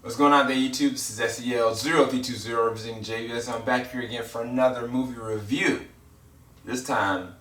What's going on there, YouTube? This is SEL0320 representing JVS. I'm back here again for another movie review. This time,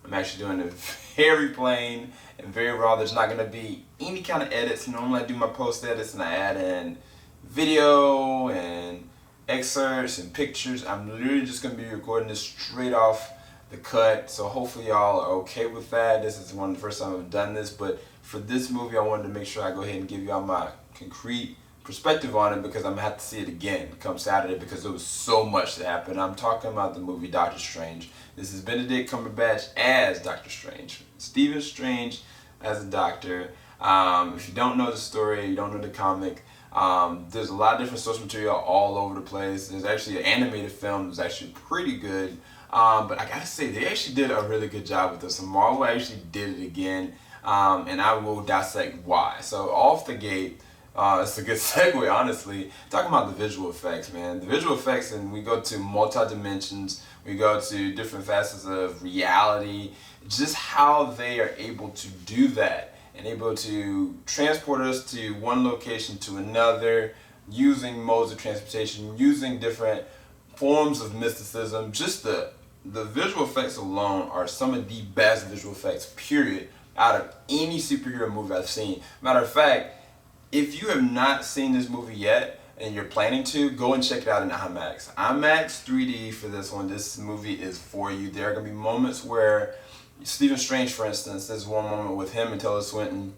I'm actually doing it very plain and very raw. There's not going to be any kind of edits. Normally I do my post edits and I add in video and excerpts and pictures. I'm literally just going to be recording this straight off the cut. So hopefully y'all are okay with that. This is one of the first time I've done this. But for this movie, I wanted to make sure I go ahead and give y'all my concrete perspective on it, because I'm gonna have to see it again come Saturday because there was so much that happened. I'm talking about the movie Doctor Strange. This is Benedict Cumberbatch as Doctor Strange, Stephen Strange as a doctor. If you don't know the story, you don't know the comic, there's a lot of different source material all over the place. There's actually an animated film that's actually pretty good, but I gotta say they actually did a really good job with this. And Marvel actually did it again, and I will dissect why. So off the gate, it's a good segue, honestly. Talking about the visual effects, man. The visual effects, and we go to multi-dimensions, we go to different facets of reality, just how they are able to do that and able to transport us to one location to another, using modes of transportation, using different forms of mysticism. Just the visual effects alone are some of the best visual effects, period, out of any superhero movie I've seen. Matter of fact, if you have not seen this movie yet and you're planning to, go and check it out in IMAX. IMAX 3D for this one. This movie is for you. There are going to be moments where Stephen Strange, for instance, there's one moment with him and Tilda Swinton.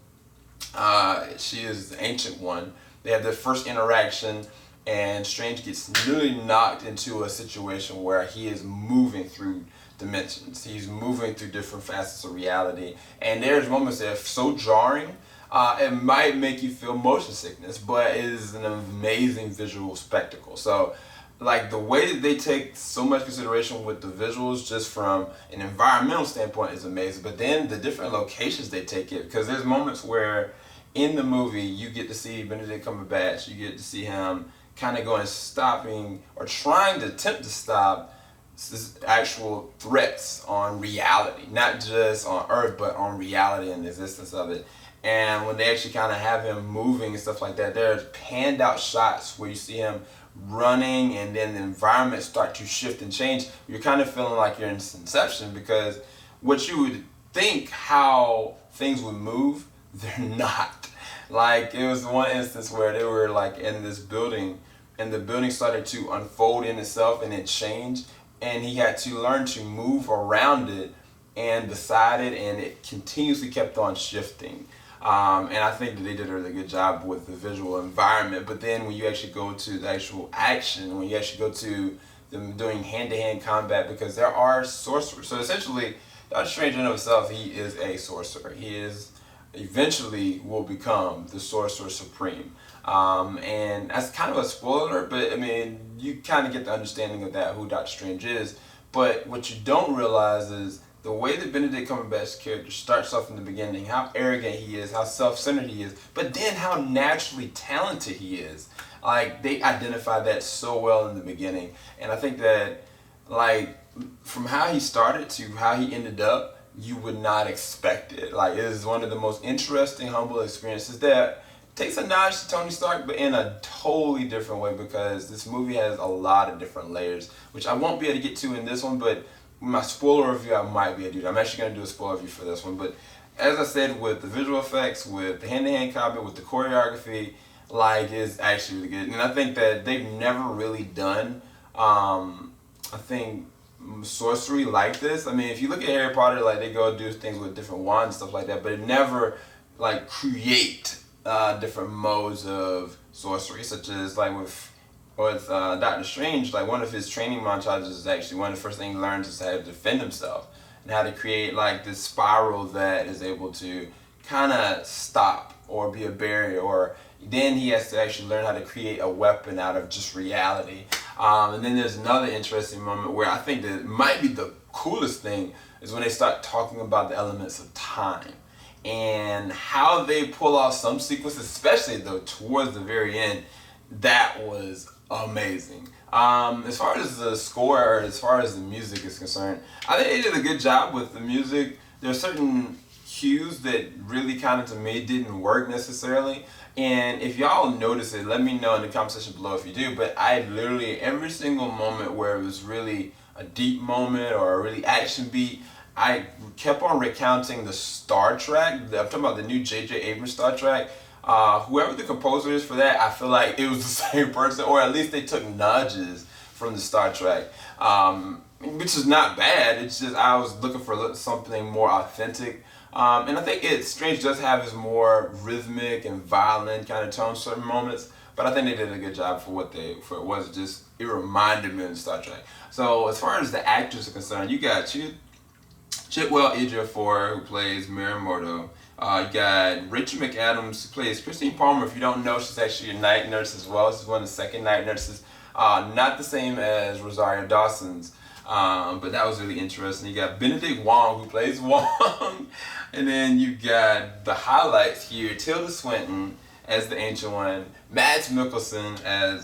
She is the Ancient One. They have their first interaction, and Strange gets literally knocked into a situation where he is moving through dimensions. He's moving through different facets of reality. And there's moments that are so jarring, it might make you feel motion sickness, but it is an amazing visual spectacle. So, like, the way that they take so much consideration with the visuals, just from an environmental standpoint, is amazing. But then the different locations they take it, because there's moments where in the movie you get to see Benedict Cumberbatch, you get to see him kind of going stopping or trying to attempt to stop this actual threats on reality, not just on Earth, but on reality and the existence of it. And when they actually kind of have him moving and stuff like that, there's panned out shots where you see him running, and then the environment start to shift and change. You're kind of feeling like you're in Inception, because what you would think how things would move, they're not. Like, it was one instance where they were like in this building, and the building started to unfold in itself and it changed, and he had to learn to move around it and beside it, and it continuously kept on shifting. And I think that they did a really good job with the visual environment. But then when you actually go to the actual action, when you actually go to them doing hand-to-hand combat, because there are sorcerers. So essentially, Doctor Strange in and of himself, he is a sorcerer. He is eventually will become the Sorcerer Supreme. And that's kind of a spoiler, but I mean, you kind of get the understanding of that, who Doctor Strange is. But what you don't realize is the way that Benedict Cumberbatch's character starts off in the beginning, how arrogant he is, how self-centered he is, but then how naturally talented he is. Like, they identify that so well in the beginning. And I think that, like, from how he started to how he ended up, you would not expect it. Like, it is one of the most interesting, humble experiences that takes a nod to Tony Stark, but in a totally different way, because this movie has a lot of different layers, which I won't be able to get to in this one, but my spoiler review I might be able to do. I'm actually going to do a spoiler review for this one. But as I said, with the visual effects, with the hand-to-hand combat, with the choreography, like, it's actually really good. And I think that they've never really done, I think, sorcery like this. I mean, if you look at Harry Potter, like, they go do things with different wands and stuff like that, but it never, like, create different modes of sorcery, such as, like, with Doctor Strange. Like, one of his training montages is actually one of the first things he learns is how to defend himself and how to create, like, this spiral that is able to kind of stop or be a barrier, or then he has to actually learn how to create a weapon out of just reality. And then there's another interesting moment where I think that might be the coolest thing is when they start talking about the elements of time and how they pull off some sequences, especially though towards the very end. That was amazing. As far as the score, or as far as the music is concerned, I think they did a good job with the music. There are certain cues that really kind of, to me, didn't work necessarily. And if y'all notice it, let me know in the comment section below if you do. But I literally, every single moment where it was really a deep moment or a really action beat, I kept on recounting the Star Trek. I'm talking about the new J.J. Abrams Star Trek. Whoever the composer is for that, I feel like it was the same person, or at least they took nudges from the Star Trek, which is not bad. It's just I was looking for something more authentic. And I think Strange does have his more rhythmic and violent kind of tone certain moments, but I think they did a good job for it was. Just it reminded me of Star Trek. So as far as the actors are concerned, you got Chitwell Ejiofor, who plays Mary Mordo. You got Rachel McAdams, who plays Christine Palmer. If you don't know, she's actually a night nurse as well. She's one of the second night nurses. Not the same as Rosario Dawson's, but that was really interesting. You got Benedict Wong, who plays Wong. And then you got the highlights here, Tilda Swinton as the Ancient One, Mads Mikkelsen as,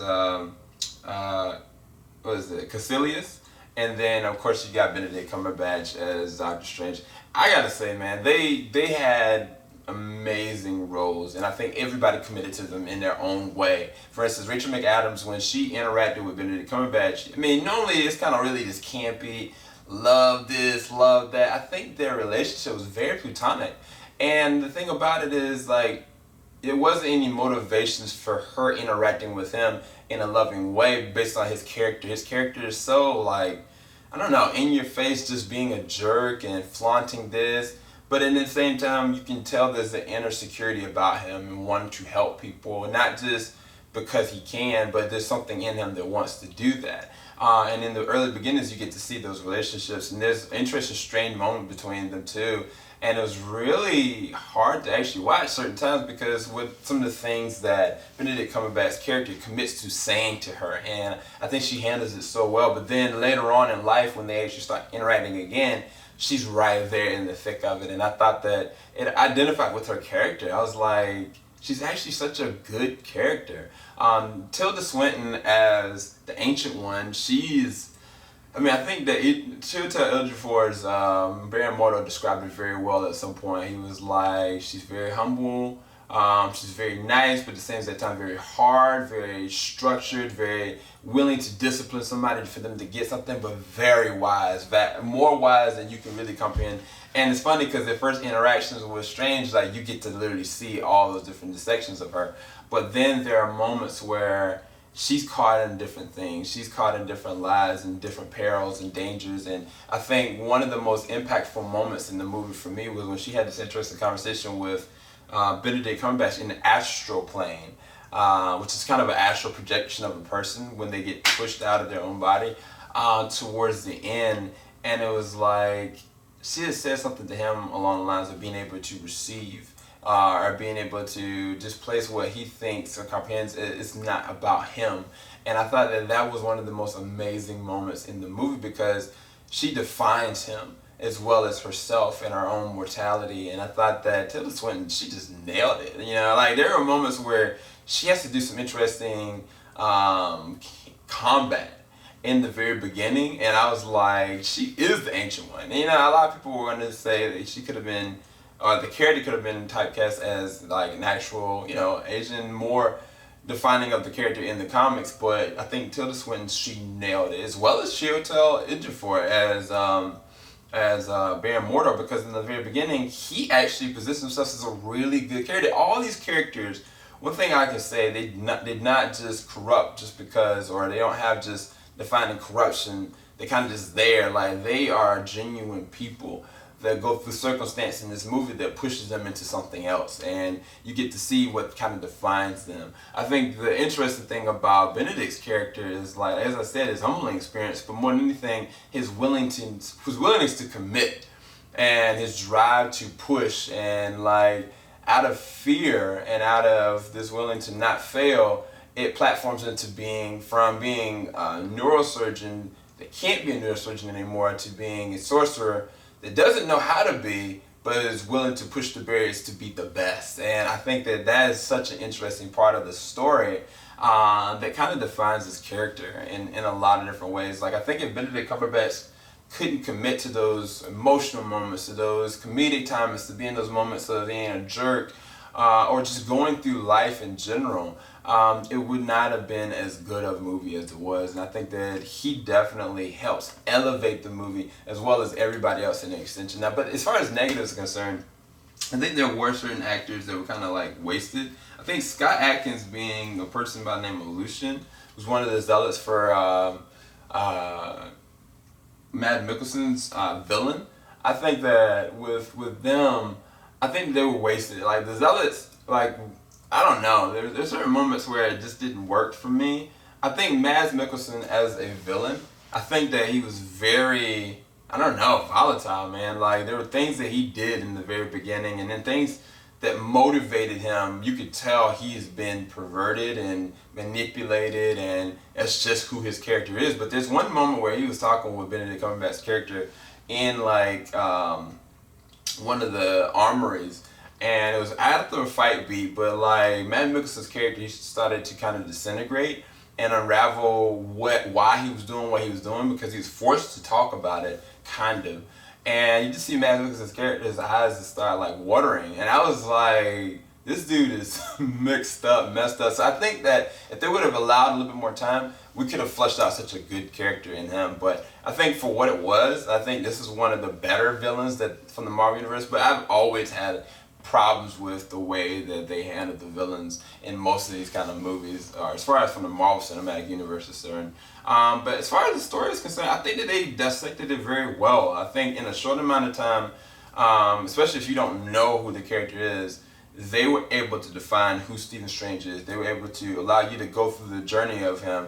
Caecilius. And then, of course, you got Benedict Cumberbatch as Doctor Strange. I gotta say, man, they had amazing roles, and I think everybody committed to them in their own way. For instance, Rachel McAdams, when she interacted with Benedict Cumberbatch, I mean, normally it's kind of really just campy, love this, love that. I think their relationship was very platonic. And the thing about it is, like, there wasn't any motivations for her interacting with him in a loving way based on his character. His character is so, like, I don't know, in your face, just being a jerk and flaunting this. But at the same time, you can tell there's an inner security about him and wanting to help people, not just because he can, but there's something in him that wants to do that. And in the early beginnings, you get to see those relationships, and there's an interesting, strained moment between them two. And it was really hard to actually watch certain times because with some of the things that Benedict Cumberbatch's character commits to saying to her, and I think she handles it so well. But then later on in life, when they actually start interacting again, she's right there in the thick of it. And I thought that it identified with her character. I was like, she's actually such a good character. Tilda Swinton as the Ancient One, I think that Chitwell Ejiofor's Baron Mordo described it very well at some point. He was like, she's very humble, she's very nice, but at the same time very hard, very structured, very willing to discipline somebody for them to get something, but very wise, more wise than you can really comprehend. And it's funny because the first interactions with Strange, like, you get to literally see all those different sections of her. But then there are moments where she's caught in different things. She's caught in different lies and different perils and dangers. And I think one of the most impactful moments in the movie for me was when she had this interesting conversation with Benedict Cumberbatch in the astral plane, which is kind of an astral projection of a person when they get pushed out of their own body towards the end. And it was like, she had said something to him along the lines of being able to receive, or being able to just place what he thinks or comprehends. It's not about him. And I thought that was one of the most amazing moments in the movie because she defines him as well as herself and her own mortality. And I thought that Tilda Swinton, she just nailed it. You know, like, there are moments where she has to do some interesting combat in the very beginning, and I was like, she is the Ancient One. And, you know, a lot of people were going to say that she could have been, or the character could have been typecast as like an actual, you know, Asian, more defining of the character in the comics. But I think Tilda Swinton, she nailed it, as well as Chitwell Ejiofor as Baron Mordo, because in the very beginning, he actually positioned himself as a really good character. All these characters, one thing I can say, they're not just corrupt just because, or they don't have just defining corruption. They're kind of just there. Like, they are genuine people that go through circumstance in this movie that pushes them into something else, and you get to see what kind of defines them. I think the interesting thing about Benedict's character is, like, as I said, his humbling experience, but more than anything, his willingness to commit and his drive to push, and, like, out of fear and out of this willing to not fail, it platforms into being a neurosurgeon that can't be a neurosurgeon anymore to being a sorcerer that doesn't know how to be, but is willing to push the barriers to be the best. And I think that is such an interesting part of the story that kind of defines his character in a lot of different ways. Like, I think if Benedict Cumberbatch couldn't commit to those emotional moments, to those comedic times, to be in those moments of being a jerk, or just going through life in general, it would not have been as good of a movie as it was. And I think that he definitely helps elevate the movie as well as everybody else in the extension. Now, but as far as negatives are concerned, I think there were certain actors that were kind of like wasted. I think Scott Adkins, being a person by the name of Lucian, was one of the zealots for Mad Mikkelsen's villain. I think that with them, I think they were wasted. Like the zealots, like I don't know. There's certain moments where it just didn't work for me. I think Mads Mikkelsen as a villain, I think that he was very, I don't know, volatile, man. Like there were things that he did in the very beginning, and then things that motivated him. You could tell he's been perverted and manipulated, and that's just who his character is. But there's one moment where he was talking with Benedict Cumberbatch's character in like one of the armories, and it was after a fight beat, but like Matt Mikkelsen's character, he started to kind of disintegrate and unravel why he was doing what he was doing, because he was forced to talk about it, kind of. And you just see Matt Mikkelsen's character, his eyes just start like watering, and I was like, this dude is messed up. So I think that if they would have allowed a little bit more time, we could have fleshed out such a good character in him. But I think for what it was, I think this is one of the better villains that from the Marvel Universe. But I've always had problems with the way that they handled the villains in most of these kind of movies, or as far as from the Marvel Cinematic Universe is concerned. But as far as the story is concerned, I think that they dissected it very well. I think in a short amount of time, especially if you don't know who the character is, they were able to define who Stephen Strange is. They were able to allow you to go through the journey of him.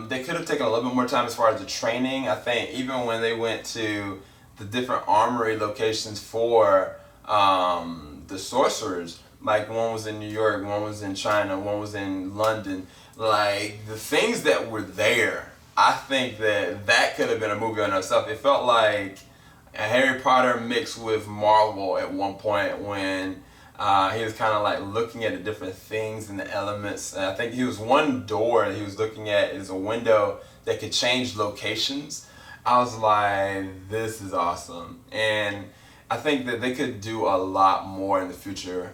They could have taken a little bit more time as far as the training. I think even when they went to the different armory locations for the sorcerers, like one was in New York, one was in China, one was in London, like the things that were there, I think that could have been a movie on itself. It felt like a Harry Potter mixed with Marvel at one point when he was kind of like looking at the different things and the elements. And I think he was one door that he was looking at is a window that could change locations. I was like, this is awesome. And I think that they could do a lot more in the future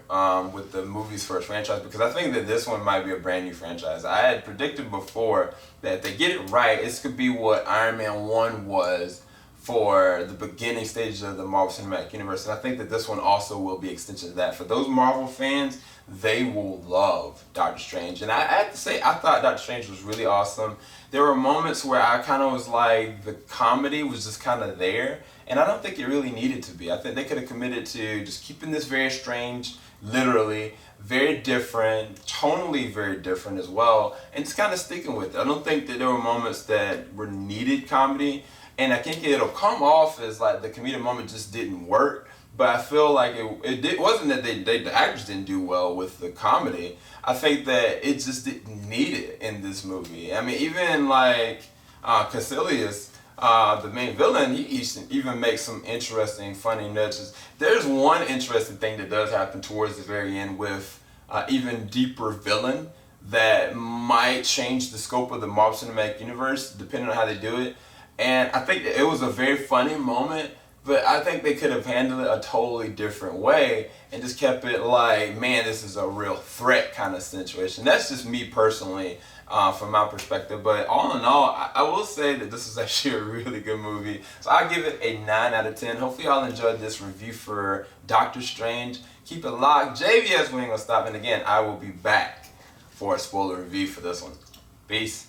with the movies for a franchise, because I think that this one might be a brand new franchise. I had predicted before that if they get it right, this could be what Iron Man 1 was for the beginning stages of the Marvel Cinematic Universe. And I think that this one also will be extension of that. For those Marvel fans, they will love Doctor Strange. And I have to say, I thought Doctor Strange was really awesome. There were moments where I kind of was like, the comedy was just kind of there. And I don't think it really needed to be. I think they could have committed to just keeping this very strange, literally, very different, tonally very different as well, and just kind of sticking with it. I don't think that there were moments that were needed comedy, and I think it'll come off as like the comedic moment just didn't work. But I feel like it wasn't that the actors didn't do well with the comedy. I think that it just didn't need it in this movie. I mean, even like Caecilius, the main villain, he even makes some interesting, funny nudges. There's one interesting thing that does happen towards the very end with even deeper villain that might change the scope of the Marvel Cinematic Universe, depending on how they do it. And I think it was a very funny moment, but I think they could have handled it a totally different way and just kept it like, man, this is a real threat kind of situation. That's just me personally, from my perspective. But all in all, I will say that this is actually a really good movie. So I'll give it a 9 out of 10. Hopefully y'all enjoyed this review for Doctor Strange. Keep it locked. JVS, we ain't gonna stop. And again, I will be back for a spoiler review for this one. Peace.